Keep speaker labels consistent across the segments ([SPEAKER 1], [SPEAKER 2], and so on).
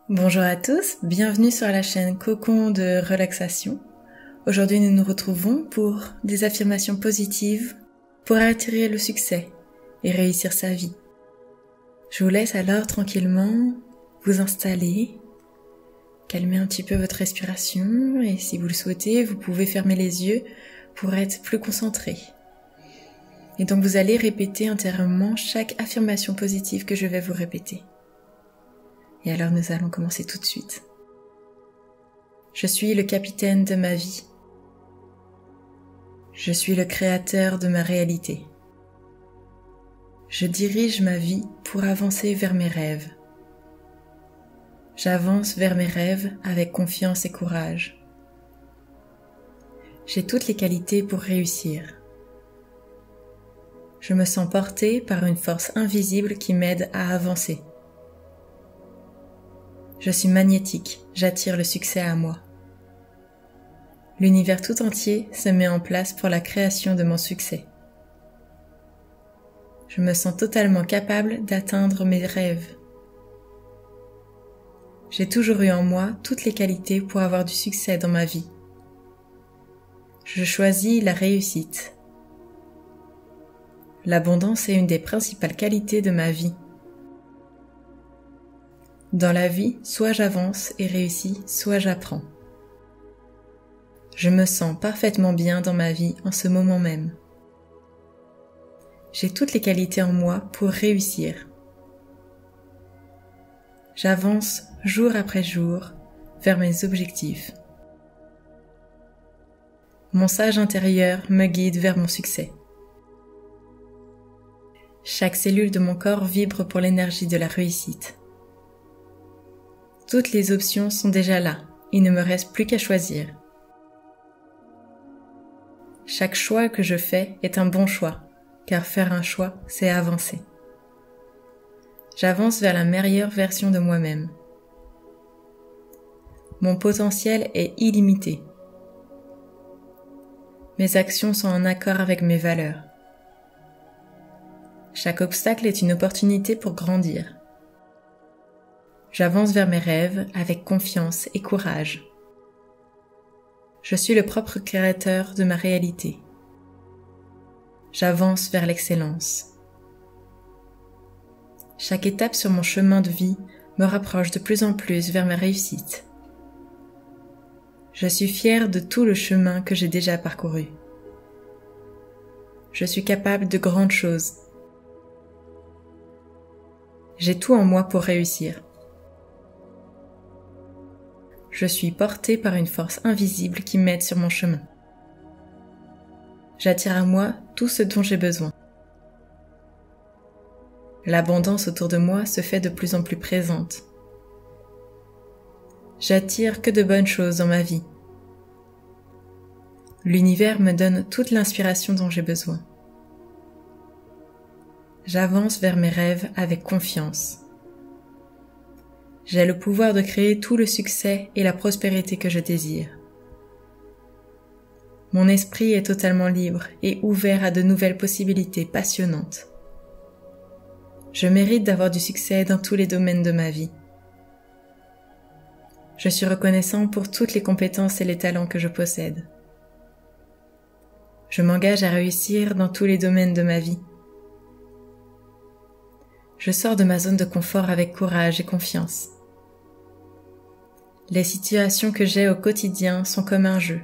[SPEAKER 1] Bonjour à tous, bienvenue sur la chaîne Cocon de relaxation. Aujourd'hui nous nous retrouvons pour des affirmations positives pour attirer le succès et réussir sa vie. Je vous laisse alors tranquillement vous installer, calmer un petit peu votre respiration et si vous le souhaitez, vous pouvez fermer les yeux pour être plus concentré. Et donc vous allez répéter intérieurement chaque affirmation positive que je vais vous répéter. Et alors nous allons commencer tout de suite. Je suis le capitaine de ma vie. Je suis le créateur de ma réalité. Je dirige ma vie pour avancer vers mes rêves. J'avance vers mes rêves avec confiance et courage. J'ai toutes les qualités pour réussir. Je me sens porté par une force invisible qui m'aide à avancer. Je suis magnétique, j'attire le succès à moi. L'univers tout entier se met en place pour la création de mon succès. Je me sens totalement capable d'atteindre mes rêves. J'ai toujours eu en moi toutes les qualités pour avoir du succès dans ma vie. Je choisis la réussite. L'abondance est une des principales qualités de ma vie. Dans la vie, soit j'avance et réussis, soit j'apprends. Je me sens parfaitement bien dans ma vie en ce moment même. J'ai toutes les qualités en moi pour réussir. J'avance jour après jour vers mes objectifs. Mon sage intérieur me guide vers mon succès. Chaque cellule de mon corps vibre pour l'énergie de la réussite. Toutes les options sont déjà là, il ne me reste plus qu'à choisir. Chaque choix que je fais est un bon choix, car faire un choix, c'est avancer. J'avance vers la meilleure version de moi-même. Mon potentiel est illimité. Mes actions sont en accord avec mes valeurs. Chaque obstacle est une opportunité pour grandir. J'avance vers mes rêves avec confiance et courage. Je suis le propre créateur de ma réalité. J'avance vers l'excellence. Chaque étape sur mon chemin de vie me rapproche de plus en plus vers ma réussite. Je suis fière de tout le chemin que j'ai déjà parcouru. Je suis capable de grandes choses. J'ai tout en moi pour réussir. Je suis porté par une force invisible qui m'aide sur mon chemin. J'attire à moi tout ce dont j'ai besoin. L'abondance autour de moi se fait de plus en plus présente. J'attire que de bonnes choses dans ma vie. L'univers me donne toute l'inspiration dont j'ai besoin. J'avance vers mes rêves avec confiance. J'ai le pouvoir de créer tout le succès et la prospérité que je désire. Mon esprit est totalement libre et ouvert à de nouvelles possibilités passionnantes. Je mérite d'avoir du succès dans tous les domaines de ma vie. Je suis reconnaissant pour toutes les compétences et les talents que je possède. Je m'engage à réussir dans tous les domaines de ma vie. Je sors de ma zone de confort avec courage et confiance. Les situations que j'ai au quotidien sont comme un jeu.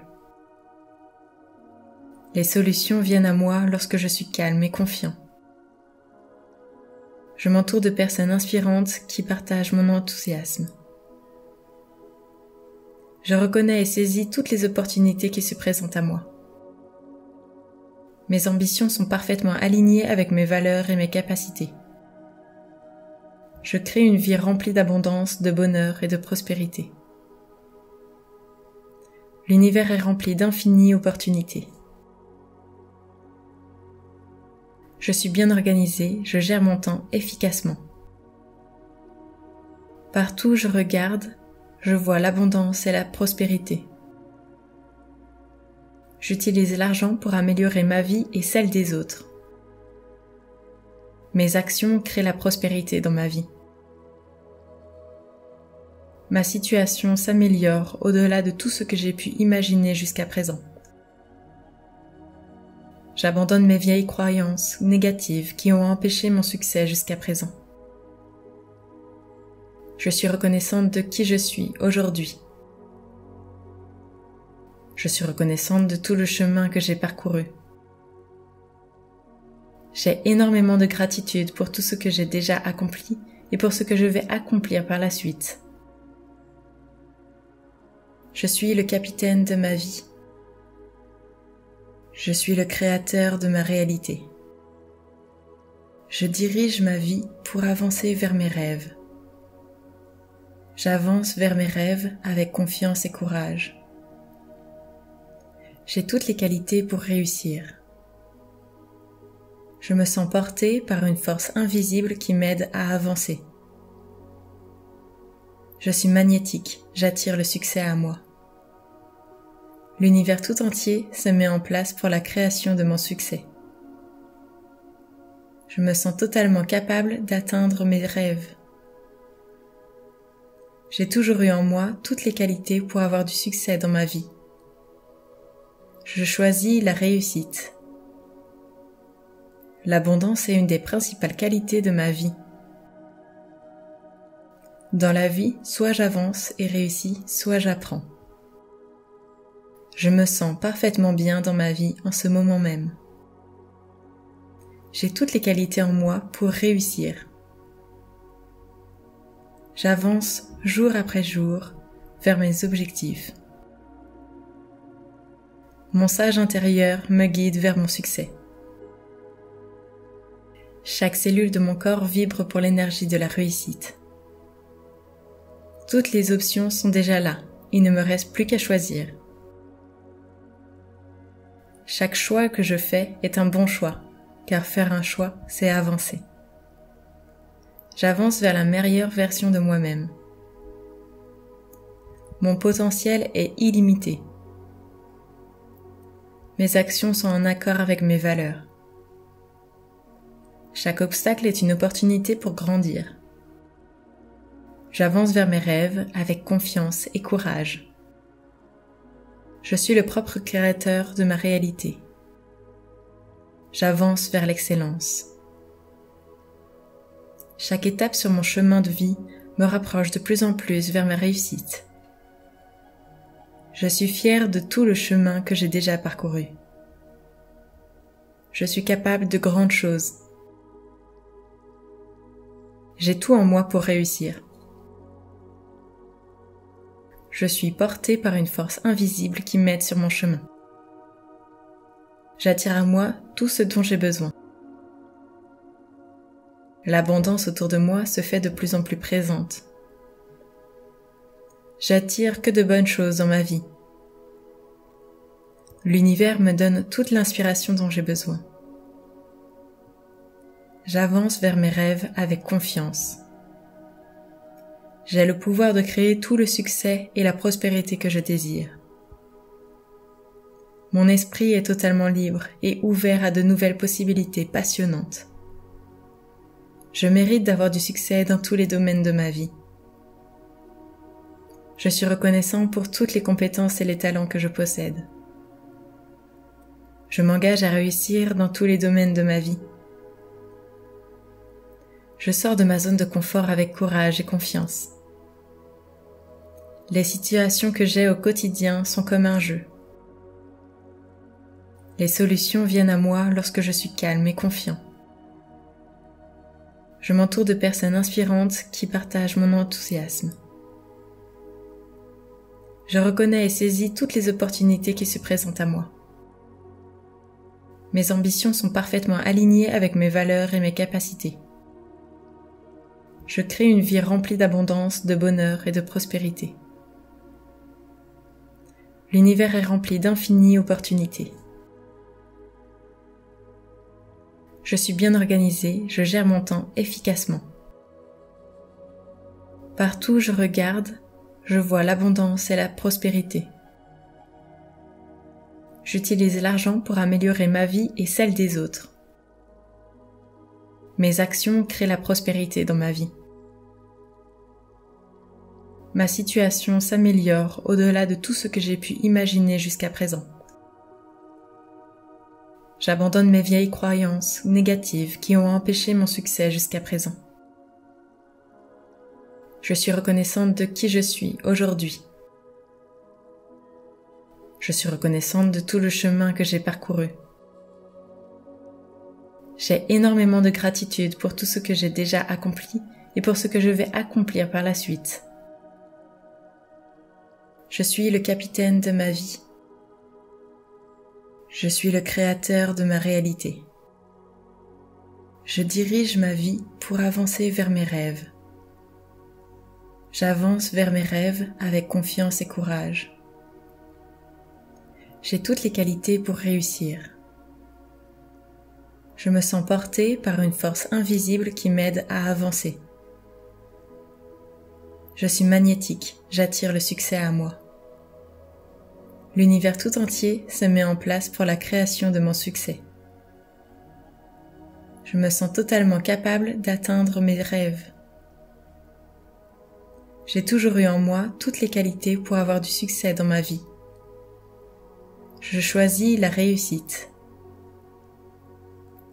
[SPEAKER 1] Les solutions viennent à moi lorsque je suis calme et confiant. Je m'entoure de personnes inspirantes qui partagent mon enthousiasme. Je reconnais et saisis toutes les opportunités qui se présentent à moi. Mes ambitions sont parfaitement alignées avec mes valeurs et mes capacités. Je crée une vie remplie d'abondance, de bonheur et de prospérité. L'univers est rempli d'infinies opportunités. Je suis bien organisée, je gère mon temps efficacement. Partout où je regarde, je vois l'abondance et la prospérité. J'utilise l'argent pour améliorer ma vie et celle des autres. Mes actions créent la prospérité dans ma vie. ma situation s'améliore au-delà de tout ce que j'ai pu imaginer jusqu'à présent. J'abandonne mes vieilles croyances négatives qui ont empêché mon succès jusqu'à présent. Je suis reconnaissante de qui je suis aujourd'hui. Je suis reconnaissante de tout le chemin que j'ai parcouru. J'ai énormément de gratitude pour tout ce que j'ai déjà accompli et pour ce que je vais accomplir par la suite. Je suis le capitaine de ma vie. Je suis le créateur de ma réalité. Je dirige ma vie pour avancer vers mes rêves. J'avance vers mes rêves avec confiance et courage. J'ai toutes les qualités pour réussir. Je me sens portée par une force invisible qui m'aide à avancer. Je suis magnétique, j'attire le succès à moi. L'univers tout entier se met en place pour la création de mon succès. Je me sens totalement capable d'atteindre mes rêves. J'ai toujours eu en moi toutes les qualités pour avoir du succès dans ma vie. Je choisis la réussite. L'abondance est une des principales qualités de ma vie. Dans la vie, soit j'avance et réussis, soit j'apprends. Je me sens parfaitement bien dans ma vie en ce moment même. J'ai toutes les qualités en moi pour réussir. J'avance jour après jour vers mes objectifs. Mon sage intérieur me guide vers mon succès. Chaque cellule de mon corps vibre pour l'énergie de la réussite. Toutes les options sont déjà là, il ne me reste plus qu'à choisir. Chaque choix que je fais est un bon choix, car faire un choix, c'est avancer. J'avance vers la meilleure version de moi-même. Mon potentiel est illimité. Mes actions sont en accord avec mes valeurs. Chaque obstacle est une opportunité pour grandir. J'avance vers mes rêves avec confiance et courage. Je suis le propre créateur de ma réalité. J'avance vers l'excellence. Chaque étape sur mon chemin de vie me rapproche de plus en plus vers ma réussite. Je suis fière de tout le chemin que j'ai déjà parcouru. Je suis capable de grandes choses. J'ai tout en moi pour réussir. Je suis portée par une force invisible qui m'aide sur mon chemin. J'attire à moi tout ce dont j'ai besoin. L'abondance autour de moi se fait de plus en plus présente. J'attire que de bonnes choses dans ma vie. L'univers me donne toute l'inspiration dont j'ai besoin. J'avance vers mes rêves avec confiance. J'ai le pouvoir de créer tout le succès et la prospérité que je désire. Mon esprit est totalement libre et ouvert à de nouvelles possibilités passionnantes. Je mérite d'avoir du succès dans tous les domaines de ma vie. Je suis reconnaissant pour toutes les compétences et les talents que je possède. Je m'engage à réussir dans tous les domaines de ma vie. Je sors de ma zone de confort avec courage et confiance. Les situations que j'ai au quotidien sont comme un jeu. Les solutions viennent à moi lorsque je suis calme et confiant. Je m'entoure de personnes inspirantes qui partagent mon enthousiasme. Je reconnais et saisis toutes les opportunités qui se présentent à moi. Mes ambitions sont parfaitement alignées avec mes valeurs et mes capacités. Je crée une vie remplie d'abondance, de bonheur et de prospérité. L'univers est rempli d'infinies opportunités. Je suis bien organisée, je gère mon temps efficacement. Partout où je regarde, je vois l'abondance et la prospérité. J'utilise l'argent pour améliorer ma vie et celle des autres. Mes actions créent la prospérité dans ma vie. ma situation s'améliore au-delà de tout ce que j'ai pu imaginer jusqu'à présent. J'abandonne mes vieilles croyances négatives qui ont empêché mon succès jusqu'à présent. Je suis reconnaissante de qui je suis aujourd'hui. Je suis reconnaissante de tout le chemin que j'ai parcouru. J'ai énormément de gratitude pour tout ce que j'ai déjà accompli et pour ce que je vais accomplir par la suite. Je suis le capitaine de ma vie. Je suis le créateur de ma réalité. Je dirige ma vie pour avancer vers mes rêves. J'avance vers mes rêves avec confiance et courage. J'ai toutes les qualités pour réussir. Je me sens portée par une force invisible qui m'aide à avancer. Je suis magnétique, j'attire le succès à moi. L'univers tout entier se met en place pour la création de mon succès. Je me sens totalement capable d'atteindre mes rêves. J'ai toujours eu en moi toutes les qualités pour avoir du succès dans ma vie. Je choisis la réussite.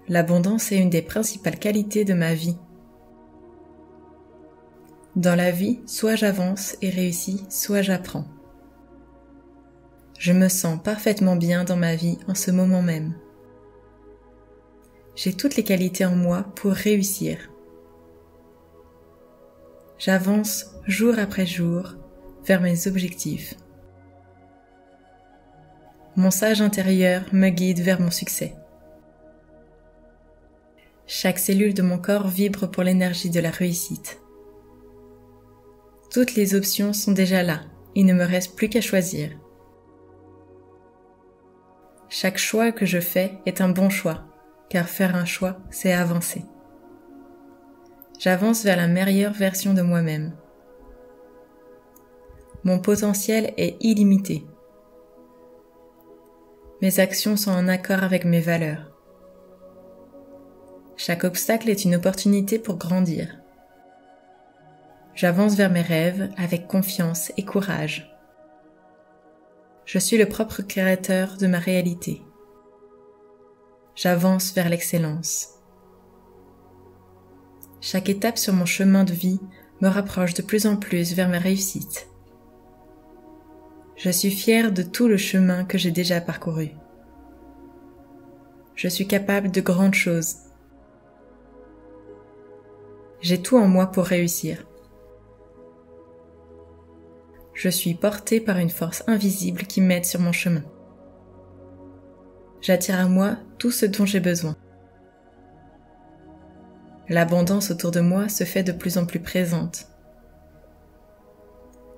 [SPEAKER 1] L'abondance est une des principales qualités de ma vie. Dans la vie, soit j'avance et réussis, soit j'apprends. Je me sens parfaitement bien dans ma vie en ce moment même. J'ai toutes les qualités en moi pour réussir. J'avance jour après jour vers mes objectifs. Mon sage intérieur me guide vers mon succès. Chaque cellule de mon corps vibre pour l'énergie de la réussite. Toutes les options sont déjà là, il ne me reste plus qu'à choisir. Chaque choix que je fais est un bon choix, car faire un choix, c'est avancer. J'avance vers la meilleure version de moi-même. Mon potentiel est illimité. Mes actions sont en accord avec mes valeurs. Chaque obstacle est une opportunité pour grandir. J'avance vers mes rêves avec confiance et courage. Je suis le propre créateur de ma réalité. J'avance vers l'excellence. Chaque étape sur mon chemin de vie me rapproche de plus en plus vers ma réussite. Je suis fière de tout le chemin que j'ai déjà parcouru. Je suis capable de grandes choses. J'ai tout en moi pour réussir. Je suis portée par une force invisible qui m'aide sur mon chemin. J'attire à moi tout ce dont j'ai besoin. L'abondance autour de moi se fait de plus en plus présente.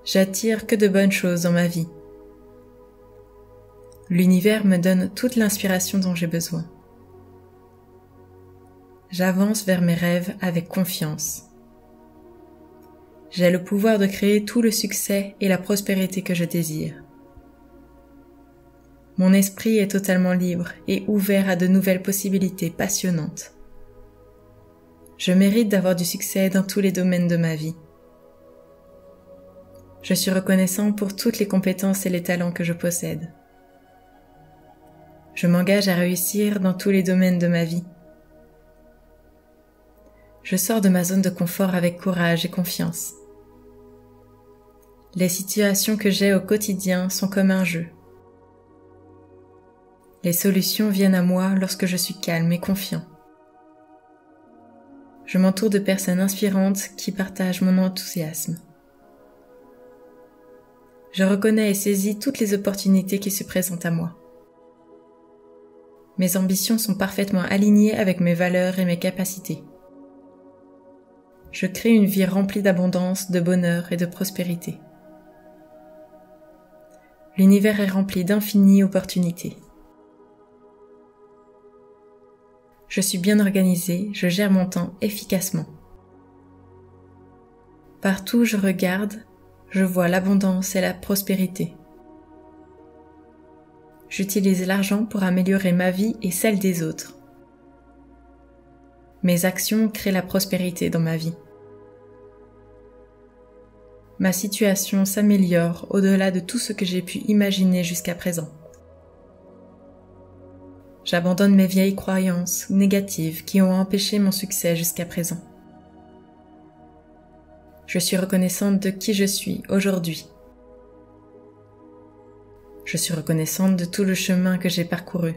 [SPEAKER 1] J'attire que de bonnes choses dans ma vie. L'univers me donne toute l'inspiration dont j'ai besoin. J'avance vers mes rêves avec confiance. J'ai le pouvoir de créer tout le succès et la prospérité que je désire. Mon esprit est totalement libre et ouvert à de nouvelles possibilités passionnantes. Je mérite d'avoir du succès dans tous les domaines de ma vie. Je suis reconnaissant pour toutes les compétences et les talents que je possède. Je m'engage à réussir dans tous les domaines de ma vie. Je sors de ma zone de confort avec courage et confiance. Les situations que j'ai au quotidien sont comme un jeu. Les solutions viennent à moi lorsque je suis calme et confiant. Je m'entoure de personnes inspirantes qui partagent mon enthousiasme. Je reconnais et saisis toutes les opportunités qui se présentent à moi. Mes ambitions sont parfaitement alignées avec mes valeurs et mes capacités. Je crée une vie remplie d'abondance, de bonheur et de prospérité. L'univers est rempli d'infinies opportunités. Je suis bien organisée, je gère mon temps efficacement. Partout où je regarde, je vois l'abondance et la prospérité. J'utilise l'argent pour améliorer ma vie et celle des autres. Mes actions créent la prospérité dans ma vie. ma situation s'améliore au-delà de tout ce que j'ai pu imaginer jusqu'à présent. J'abandonne mes vieilles croyances négatives qui ont empêché mon succès jusqu'à présent. Je suis reconnaissante de qui je suis aujourd'hui. Je suis reconnaissante de tout le chemin que j'ai parcouru.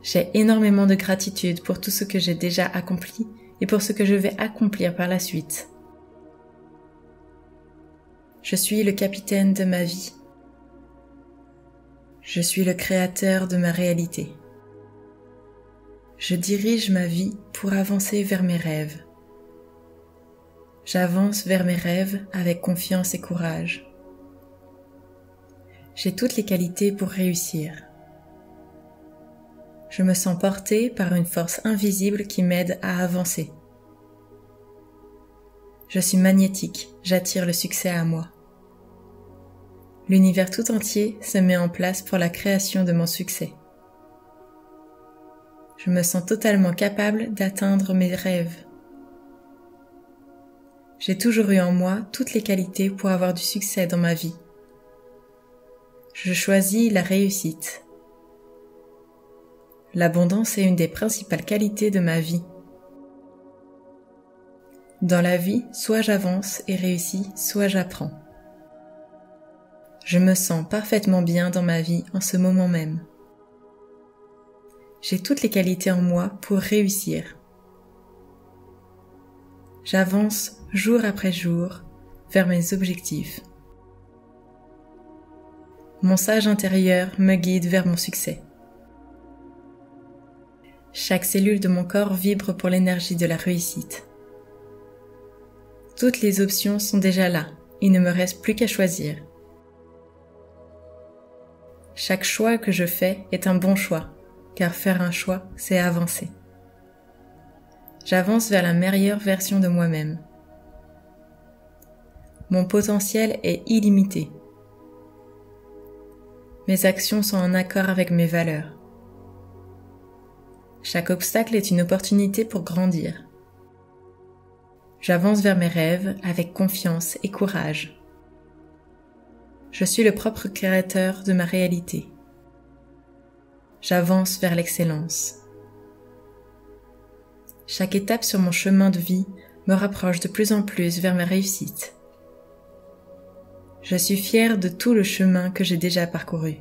[SPEAKER 1] J'ai énormément de gratitude pour tout ce que j'ai déjà accompli et pour ce que je vais accomplir par la suite. Je suis le capitaine de ma vie. Je suis le créateur de ma réalité. Je dirige ma vie pour avancer vers mes rêves. J'avance vers mes rêves avec confiance et courage. J'ai toutes les qualités pour réussir. Je me sens portée par une force invisible qui m'aide à avancer. Je suis magnétique, j'attire le succès à moi. L'univers tout entier se met en place pour la création de mon succès. Je me sens totalement capable d'atteindre mes rêves. J'ai toujours eu en moi toutes les qualités pour avoir du succès dans ma vie. Je choisis la réussite. L'abondance est une des principales qualités de ma vie. Dans la vie, soit j'avance et réussis, soit j'apprends. Je me sens parfaitement bien dans ma vie en ce moment même. J'ai toutes les qualités en moi pour réussir. J'avance jour après jour vers mes objectifs. Mon sage intérieur me guide vers mon succès. Chaque cellule de mon corps vibre pour l'énergie de la réussite. Toutes les options sont déjà là, il ne me reste plus qu'à choisir. Chaque choix que je fais est un bon choix, car faire un choix, c'est avancer. J'avance vers la meilleure version de moi-même. Mon potentiel est illimité. Mes actions sont en accord avec mes valeurs. Chaque obstacle est une opportunité pour grandir. J'avance vers mes rêves avec confiance et courage. Je suis le propre créateur de ma réalité. J'avance vers l'excellence. Chaque étape sur mon chemin de vie me rapproche de plus en plus vers ma réussite. Je suis fière de tout le chemin que j'ai déjà parcouru.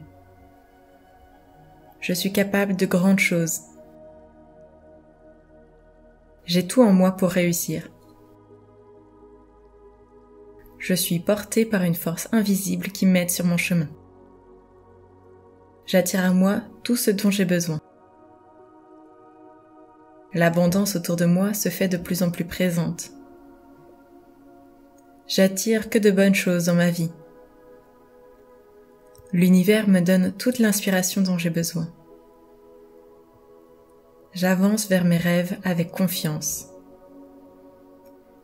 [SPEAKER 1] Je suis capable de grandes choses. J'ai tout en moi pour réussir. Je suis portée par une force invisible qui m'aide sur mon chemin. J'attire à moi tout ce dont j'ai besoin. L'abondance autour de moi se fait de plus en plus présente. J'attire que de bonnes choses dans ma vie. L'univers me donne toute l'inspiration dont j'ai besoin. J'avance vers mes rêves avec confiance.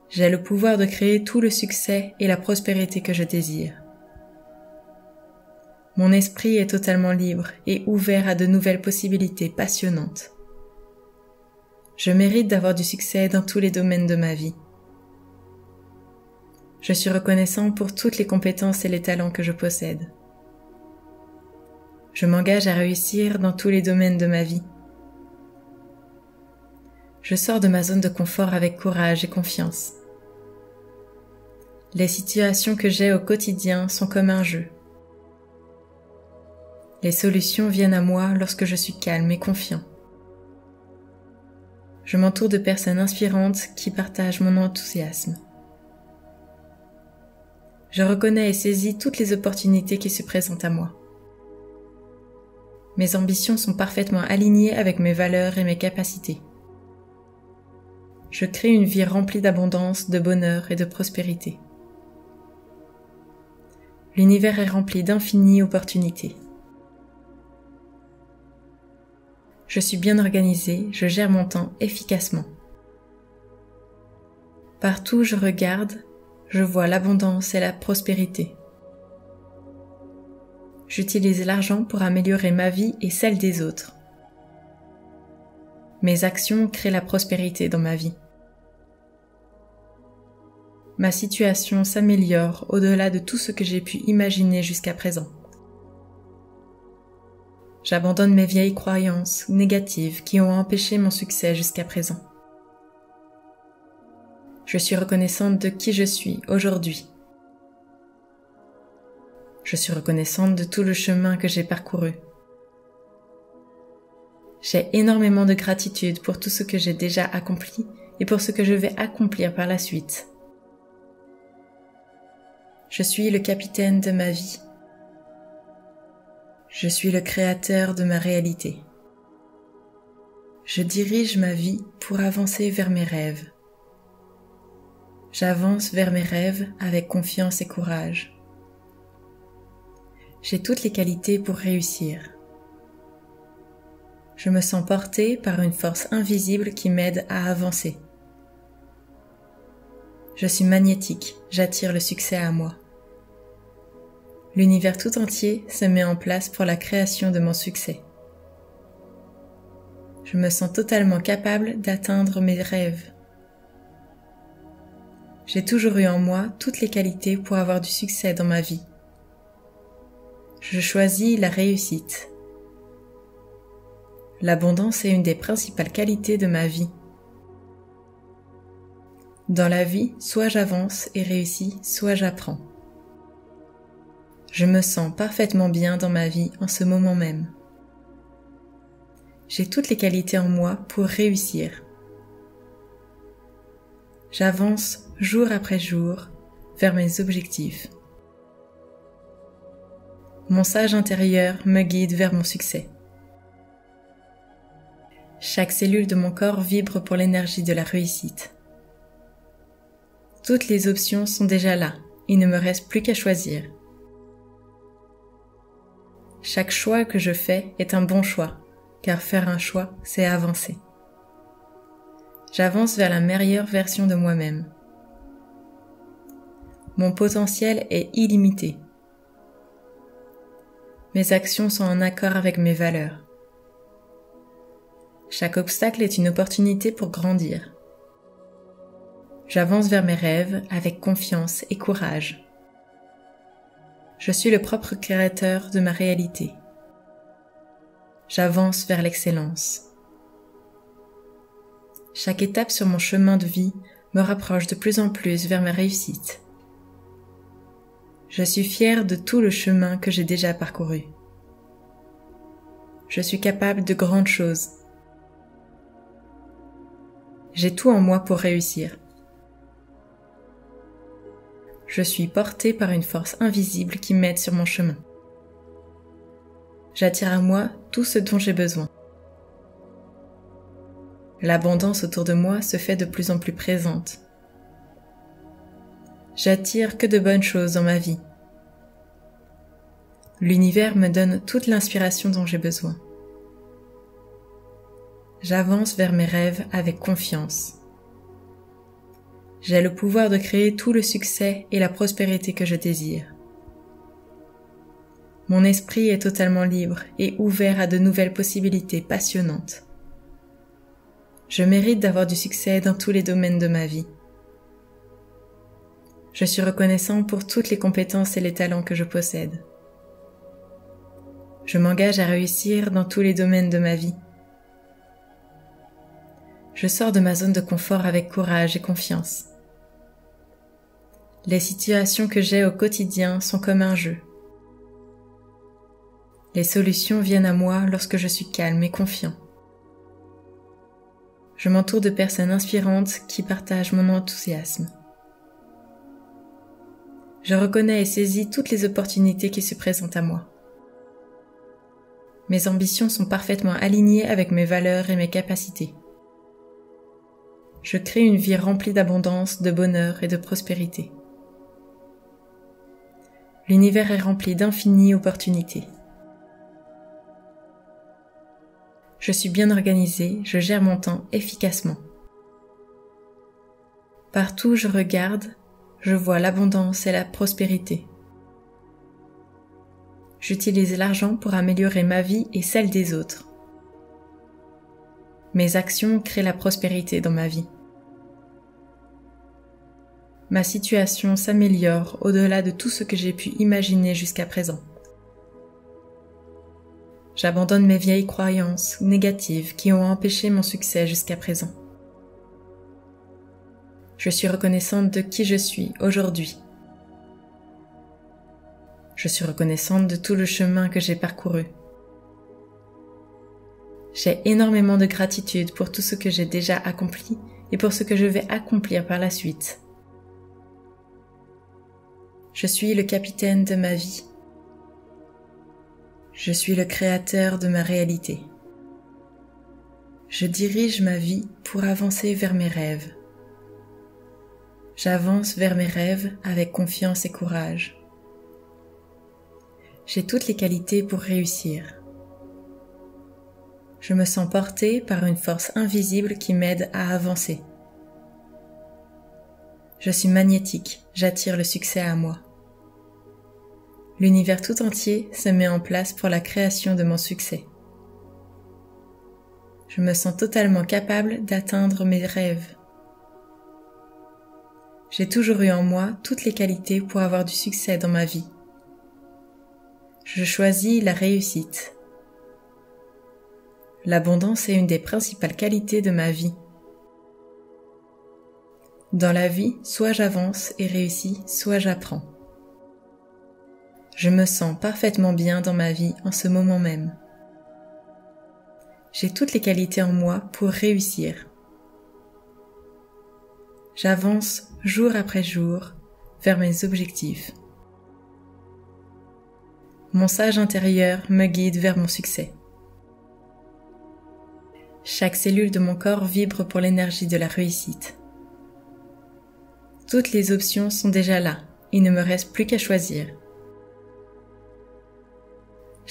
[SPEAKER 1] J'ai le pouvoir de créer tout le succès et la prospérité que je désire. Mon esprit est totalement libre et ouvert à de nouvelles possibilités passionnantes. Je mérite d'avoir du succès dans tous les domaines de ma vie. Je suis reconnaissant pour toutes les compétences et les talents que je possède. Je m'engage à réussir dans tous les domaines de ma vie. Je sors de ma zone de confort avec courage et confiance. Les situations que j'ai au quotidien sont comme un jeu. Les solutions viennent à moi lorsque je suis calme et confiant. Je m'entoure de personnes inspirantes qui partagent mon enthousiasme. Je reconnais et saisis toutes les opportunités qui se présentent à moi. Mes ambitions sont parfaitement alignées avec mes valeurs et mes capacités. Je crée une vie remplie d'abondance, de bonheur et de prospérité. L'univers est rempli d'infinies opportunités. Je suis bien organisée, je gère mon temps efficacement. Partout où je regarde, je vois l'abondance et la prospérité. J'utilise l'argent pour améliorer ma vie et celle des autres. Mes actions créent la prospérité dans ma vie. ma situation s'améliore au-delà de tout ce que j'ai pu imaginer jusqu'à présent. J'abandonne mes vieilles croyances négatives qui ont empêché mon succès jusqu'à présent. Je suis reconnaissante de qui je suis aujourd'hui. Je suis reconnaissante de tout le chemin que j'ai parcouru. J'ai énormément de gratitude pour tout ce que j'ai déjà accompli et pour ce que je vais accomplir par la suite. Je suis le capitaine de ma vie. Je suis le créateur de ma réalité. Je dirige ma vie pour avancer vers mes rêves. J'avance vers mes rêves avec confiance et courage. J'ai toutes les qualités pour réussir. Je me sens portée par une force invisible qui m'aide à avancer. Je suis magnétique, j'attire le succès à moi. L'univers tout entier se met en place pour la création de mon succès. Je me sens totalement capable d'atteindre mes rêves. J'ai toujours eu en moi toutes les qualités pour avoir du succès dans ma vie. Je choisis la réussite. L'abondance est une des principales qualités de ma vie. Dans la vie, soit j'avance et réussis, soit j'apprends. Je me sens parfaitement bien dans ma vie en ce moment même. J'ai toutes les qualités en moi pour réussir. J'avance jour après jour vers mes objectifs. Mon sage intérieur me guide vers mon succès. Chaque cellule de mon corps vibre pour l'énergie de la réussite. Toutes les options sont déjà là, il ne me reste plus qu'à choisir. Chaque choix que je fais est un bon choix, car faire un choix, c'est avancer. J'avance vers la meilleure version de moi-même. Mon potentiel est illimité. Mes actions sont en accord avec mes valeurs. Chaque obstacle est une opportunité pour grandir. J'avance vers mes rêves avec confiance et courage. Je suis le propre créateur de ma réalité. J'avance vers l'excellence. Chaque étape sur mon chemin de vie me rapproche de plus en plus vers ma réussite. Je suis fière de tout le chemin que j'ai déjà parcouru. Je suis capable de grandes choses. J'ai tout en moi pour réussir. Je suis portée par une force invisible qui m'aide sur mon chemin. J'attire à moi tout ce dont j'ai besoin. L'abondance autour de moi se fait de plus en plus présente. J'attire que de bonnes choses dans ma vie. L'univers me donne toute l'inspiration dont j'ai besoin. J'avance vers mes rêves avec confiance. J'ai le pouvoir de créer tout le succès et la prospérité que je désire. Mon esprit est totalement libre et ouvert à de nouvelles possibilités passionnantes. Je mérite d'avoir du succès dans tous les domaines de ma vie. Je suis reconnaissant pour toutes les compétences et les talents que je possède. Je m'engage à réussir dans tous les domaines de ma vie. Je sors de ma zone de confort avec courage et confiance. Les situations que j'ai au quotidien sont comme un jeu. Les solutions viennent à moi lorsque je suis calme et confiant. Je m'entoure de personnes inspirantes qui partagent mon enthousiasme. Je reconnais et saisis toutes les opportunités qui se présentent à moi. Mes ambitions sont parfaitement alignées avec mes valeurs et mes capacités. Je crée une vie remplie d'abondance, de bonheur et de prospérité. L'univers est rempli d'infinies opportunités. Je suis bien organisée, je gère mon temps efficacement. Partout où je regarde, je vois l'abondance et la prospérité. J'utilise l'argent pour améliorer ma vie et celle des autres. Mes actions créent la prospérité dans ma vie. ma situation s'améliore au-delà de tout ce que j'ai pu imaginer jusqu'à présent. J'abandonne mes vieilles croyances négatives qui ont empêché mon succès jusqu'à présent. Je suis reconnaissante de qui je suis aujourd'hui. Je suis reconnaissante de tout le chemin que j'ai parcouru. J'ai énormément de gratitude pour tout ce que j'ai déjà accompli et pour ce que je vais accomplir par la suite. Je suis le capitaine de ma vie. Je suis le créateur de ma réalité. Je dirige ma vie pour avancer vers mes rêves. J'avance vers mes rêves avec confiance et courage. J'ai toutes les qualités pour réussir. Je me sens portée par une force invisible qui m'aide à avancer. Je suis magnétique, j'attire le succès à moi. L'univers tout entier se met en place pour la création de mon succès. Je me sens totalement capable d'atteindre mes rêves. J'ai toujours eu en moi toutes les qualités pour avoir du succès dans ma vie. Je choisis la réussite. L'abondance est une des principales qualités de ma vie. Dans la vie, soit j'avance et réussis, soit j'apprends. Je me sens parfaitement bien dans ma vie en ce moment même. J'ai toutes les qualités en moi pour réussir. J'avance jour après jour vers mes objectifs. Mon sage intérieur me guide vers mon succès. Chaque cellule de mon corps vibre pour l'énergie de la réussite. Toutes les options sont déjà là, il ne me reste plus qu'à choisir.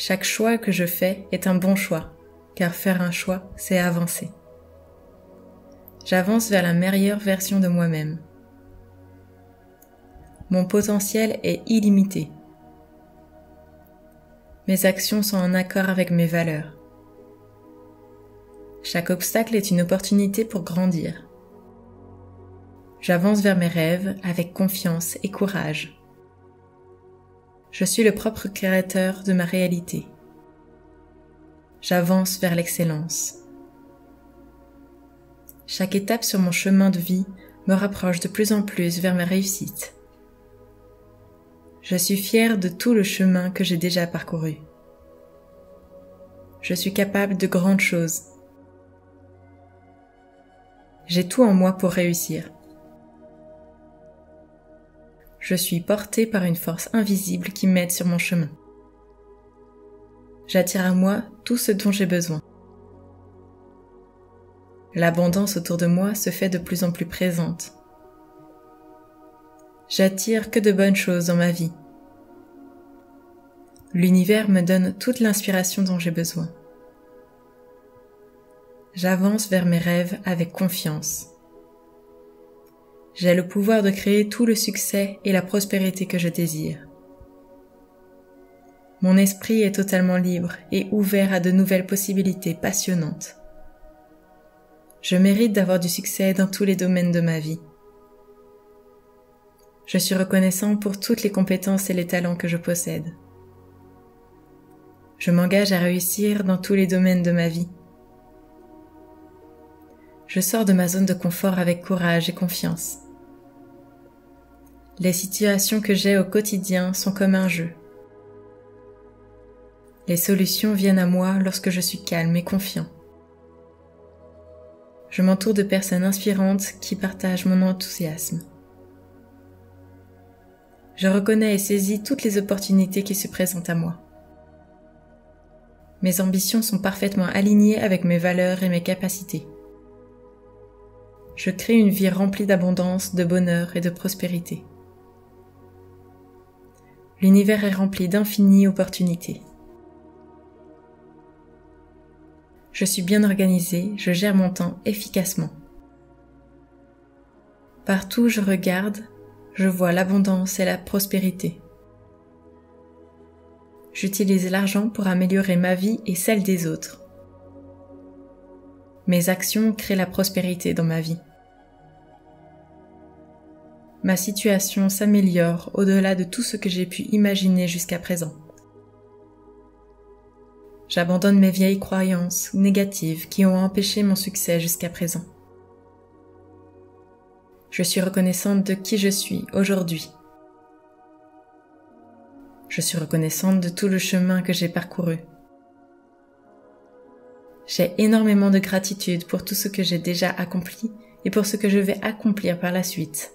[SPEAKER 1] Chaque choix que je fais est un bon choix, car faire un choix, c'est avancer. J'avance vers la meilleure version de moi-même. Mon potentiel est illimité. Mes actions sont en accord avec mes valeurs. Chaque obstacle est une opportunité pour grandir. J'avance vers mes rêves avec confiance et courage. Je suis le propre créateur de ma réalité. J'avance vers l'excellence. Chaque étape sur mon chemin de vie me rapproche de plus en plus vers ma réussite. Je suis fière de tout le chemin que j'ai déjà parcouru. Je suis capable de grandes choses. J'ai tout en moi pour réussir. Je suis portée par une force invisible qui m'aide sur mon chemin. J'attire à moi tout ce dont j'ai besoin. L'abondance autour de moi se fait de plus en plus présente. J'attire que de bonnes choses dans ma vie. L'univers me donne toute l'inspiration dont j'ai besoin. J'avance vers mes rêves avec confiance. J'ai le pouvoir de créer tout le succès et la prospérité que je désire. Mon esprit est totalement libre et ouvert à de nouvelles possibilités passionnantes. Je mérite d'avoir du succès dans tous les domaines de ma vie. Je suis reconnaissant pour toutes les compétences et les talents que je possède. Je m'engage à réussir dans tous les domaines de ma vie. Je sors de ma zone de confort avec courage et confiance. Les situations que j'ai au quotidien sont comme un jeu. Les solutions viennent à moi lorsque je suis calme et confiant. Je m'entoure de personnes inspirantes qui partagent mon enthousiasme. Je reconnais et saisis toutes les opportunités qui se présentent à moi. Mes ambitions sont parfaitement alignées avec mes valeurs et mes capacités. Je crée une vie remplie d'abondance, de bonheur et de prospérité. L'univers est rempli d'infinies opportunités. Je suis bien organisée, je gère mon temps efficacement. Partout où je regarde, je vois l'abondance et la prospérité. J'utilise l'argent pour améliorer ma vie et celle des autres. Mes actions créent la prospérité dans ma vie. ma situation s'améliore au-delà de tout ce que j'ai pu imaginer jusqu'à présent. J'abandonne mes vieilles croyances négatives qui ont empêché mon succès jusqu'à présent. Je suis reconnaissante de qui je suis aujourd'hui. Je suis reconnaissante de tout le chemin que j'ai parcouru. J'ai énormément de gratitude pour tout ce que j'ai déjà accompli et pour ce que je vais accomplir par la suite.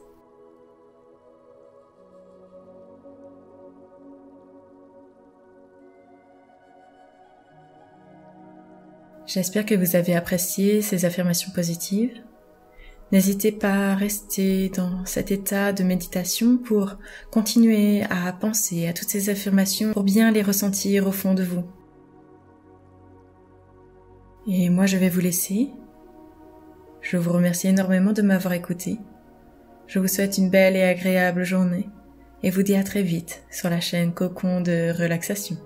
[SPEAKER 1] J'espère que vous avez apprécié ces affirmations positives. N'hésitez pas à rester dans cet état de méditation pour continuer à penser à toutes ces affirmations pour bien les ressentir au fond de vous. Et moi, je vais vous laisser. Je vous remercie énormément de m'avoir écouté. Je vous souhaite une belle et agréable journée et vous dis à très vite sur la chaîne Cocon de relaxation.